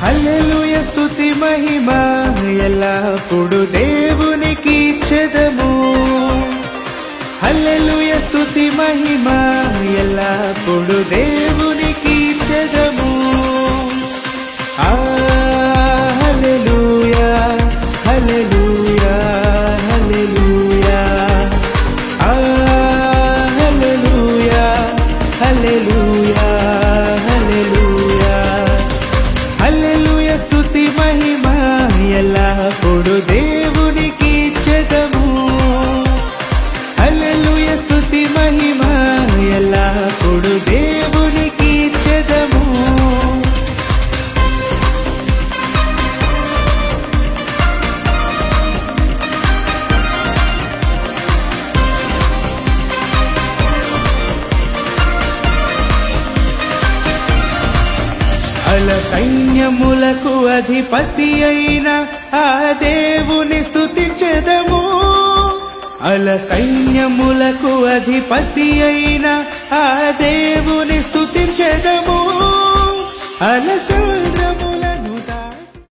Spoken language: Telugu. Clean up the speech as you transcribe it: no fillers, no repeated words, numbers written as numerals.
హల్లెలూయా స్తుతి మహిమ ఎల్లప్పుడు దేవునికి ఇచ్చెదము. హల్లెలూయా స్తుతి మహిమ ఎల్లప్పుడు దేవునికి ఇచ్చెదము. హల్లెలూయా హల్లెలూయా హల్లెలూయా హల్లెలూయా హల్లెలూయా హల్లెలూయా హల్లెలూయా స్తుతి మహిమ ఎల్లప్పుడు దేవునికి ఇచ్చెదము. హల్లెలూయా స్తుతి మహిమ ఎల్లప్పుడు దేవునికి ఇచ్చెదము. అల సైన్యములకు అధిపతి అయిన ఆ దేవుని స్తుతించెదము. అల సైన్యములకు అధిపతి అయిన ఆ దేవుని స్తుతించెదము. అల